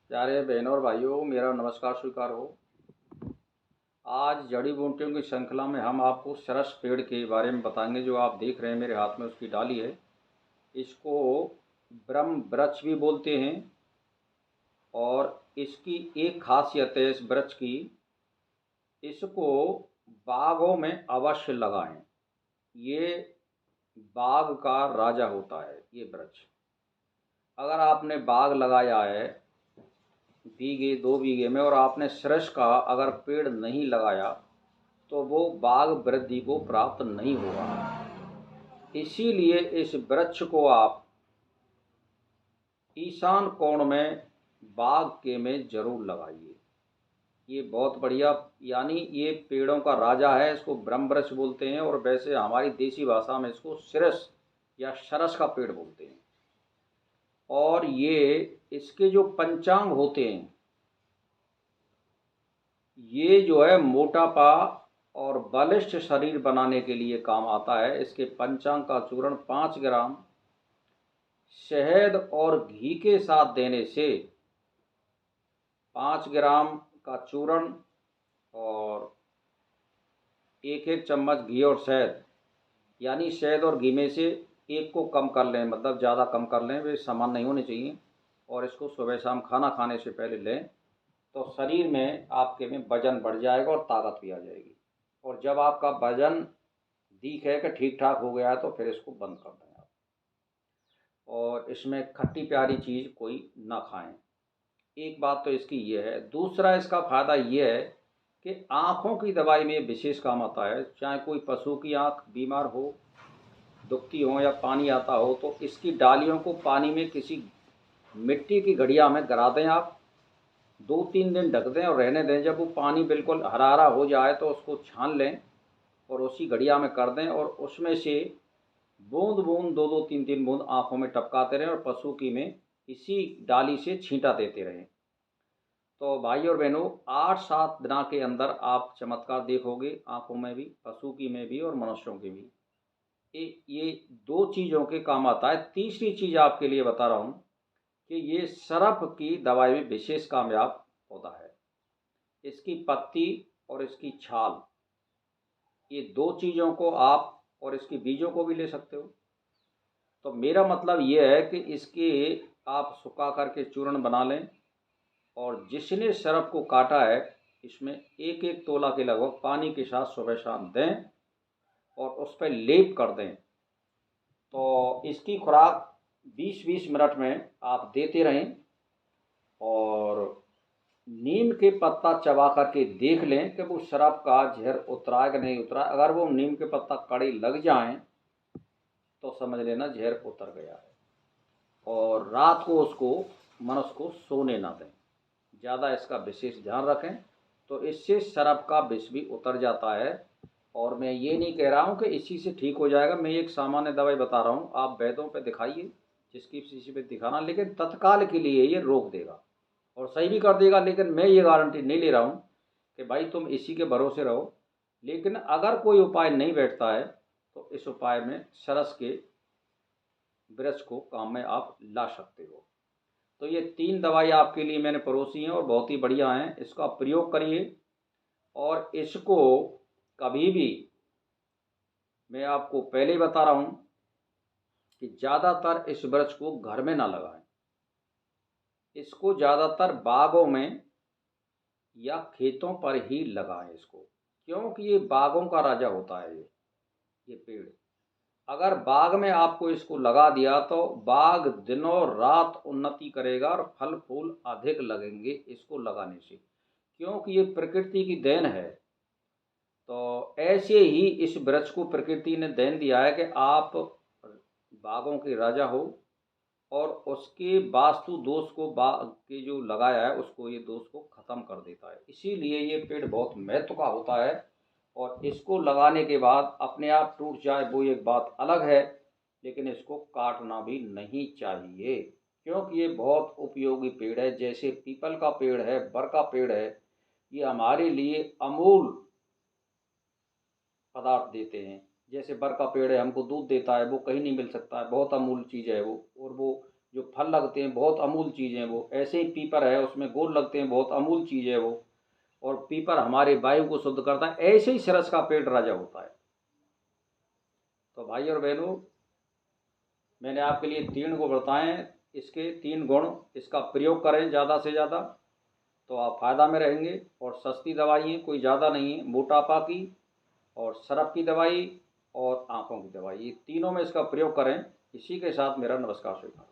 प्यारे बहनों और भाइयों, मेरा नमस्कार स्वीकार हो। आज जड़ी बूटियों की श्रृंखला में हम आपको सरस पेड़ के बारे में बताएंगे। जो आप देख रहे हैं मेरे हाथ में, उसकी डाली है। इसको ब्रह्म वृक्ष भी बोलते हैं। और इसकी एक खासियत है इस वृक्ष की, इसको बागों में अवश्य लगाएं। ये बाग का राजा होता है ये वृक्ष। अगर आपने बाग लगाया है बीघे 2 बीघे में और आपने सरस का अगर पेड़ नहीं लगाया तो वो बाग वृद्धि को प्राप्त नहीं होगा। इसीलिए इस वृक्ष को आप ईशान कोण में बाग के में जरूर लगाइए। ये बहुत बढ़िया, यानी ये पेड़ों का राजा है। इसको ब्रह्म वृक्ष बोलते हैं और वैसे हमारी देसी भाषा में इसको सिरस या सरस का पेड़ बोलते हैं। और ये इसके जो पंचांग होते हैं, ये जो है मोटापा और बलिष्ठ शरीर बनाने के लिए काम आता है। इसके पंचांग का चूर्ण 5 ग्राम शहद और घी के साथ देने से, 5 ग्राम का चूर्ण और एक एक चम्मच घी और शहद, यानी शहद और घी में से एक को कम कर लें, मतलब ज़्यादा कम कर लें, वे समान नहीं होने चाहिए। और इसको सुबह शाम खाना खाने से पहले लें तो शरीर में आपके में वजन बढ़ जाएगा और ताकत भी आ जाएगी। और जब आपका वजन दिखे कि ठीक ठाक हो गया है तो फिर इसको बंद कर दें आप। और इसमें खट्टी प्यारी चीज़ कोई ना खाएं। एक बात तो इसकी ये है। दूसरा इसका फ़ायदा ये है कि आँखों की दवाई में विशेष काम आता है। चाहे कोई पशु की आँख बीमार हो, दुखती हो या पानी आता हो, तो इसकी डालियों को पानी में किसी मिट्टी की घड़िया में गिरा दें आप, 2-3 दिन ढक दें और रहने दें। जब वो पानी बिल्कुल हरा हरा हो जाए तो उसको छान लें और उसी घड़िया में कर दें और उसमें से बूंद बूंद 2-2 3-3 बूंद आँखों में टपकाते रहें और पशु की में इसी डाली से छींटा देते रहें। तो भाई और बहनों, 8-7 दिन के अंदर आप चमत्कार देखोगे, आँखों में भी, पशु की में भी और मनुष्यों की भी। ये 2 चीज़ों के काम आता है। तीसरी चीज़ आपके लिए बता रहा हूँ कि ये सरफ की दवाई में विशेष कामयाब होता है। इसकी पत्ती और इसकी छाल, ये 2 चीज़ों को आप, और इसकी बीजों को भी ले सकते हो। तो मेरा मतलब ये है कि इसके आप सुखा करके चूर्ण बना लें और जिसने सरफ को काटा है इसमें 1-1 तोला के लगभग पानी के साथ सुबह शाम दें और उस पर लेप कर दें। तो इसकी खुराक 20-20 मिनट में आप देते रहें। और नीम के पत्ता चबा करके देख लें कि वो शराब का जहर उतरा है कि नहीं उतरा। अगर वो नीम के पत्ता कड़े लग जाएं तो समझ लेना जहर उतर गया है। और रात को उसको मनुष्य को सोने ना दें, ज़्यादा इसका विशेष ध्यान रखें, तो इससे शराब का विष भी उतर जाता है। और मैं ये नहीं कह रहा हूँ कि इसी से ठीक हो जाएगा, मैं एक सामान्य दवाई बता रहा हूँ। आप वैद्यों पे दिखाइए, जिसकी किसी पे दिखाना, लेकिन तत्काल के लिए ये रोक देगा और सही भी कर देगा। लेकिन मैं ये गारंटी नहीं ले रहा हूँ कि भाई तुम इसी के भरोसे रहो। लेकिन अगर कोई उपाय नहीं बैठता है तो इस उपाय में सरस के वृक्ष को काम में आप ला सकते हो। तो ये 3 दवाई आपके लिए मैंने परोसी हैं और बहुत ही बढ़िया हैं। इसका प्रयोग करिए। और इसको कभी भी, मैं आपको पहले ही बता रहा हूँ कि ज़्यादातर इस वृक्ष को घर में ना लगाएं। इसको ज़्यादातर बागों में या खेतों पर ही लगाएं इसको, क्योंकि ये बागों का राजा होता है। ये पेड़ अगर बाग में आपको इसको लगा दिया तो बाग दिनों रात उन्नति करेगा और फल फूल अधिक लगेंगे इसको लगाने से, क्योंकि ये प्रकृति की देन है। तो ऐसे ही इस वृक्ष को प्रकृति ने देन दिया है कि आप बागों के राजा हो। और उसके वास्तु दोष को बाग के जो लगाया है उसको, ये दोष को ख़त्म कर देता है। इसीलिए ये पेड़ बहुत महत्व का होता है। और इसको लगाने के बाद अपने आप टूट जाए वो एक बात अलग है, लेकिन इसको काटना भी नहीं चाहिए, क्योंकि ये बहुत उपयोगी पेड़ है। जैसे पीपल का पेड़ है, बर का पेड़ है, ये हमारे लिए अमूल पदार्थ देते हैं। जैसे बर का पेड़ है, हमको दूध देता है, वो कहीं नहीं मिल सकता है, बहुत अमूल्य चीज़ है वो। और वो जो फल लगते हैं बहुत अमूल चीज़ हैं वो, ऐसे ही पीपर है उसमें गोल लगते हैं, बहुत अमूल चीज़ है वो। और पीपर हमारे वायु को शुद्ध करता है, ऐसे ही सरस का पेड़ राजा होता है। तो भाई और बहनों, मैंने आपके लिए 3 गुण बताए हैं, इसके 3 गुण, इसका प्रयोग करें ज़्यादा से ज़्यादा, तो आप फ़ायदा में रहेंगे। और सस्ती दवाई है, कोई ज़्यादा नहीं है, मोटापा की और सरफ की दवाई और आँखों की दवाई, ये तीनों में इसका प्रयोग करें। इसी के साथ मेरा नमस्कार स्वीकार।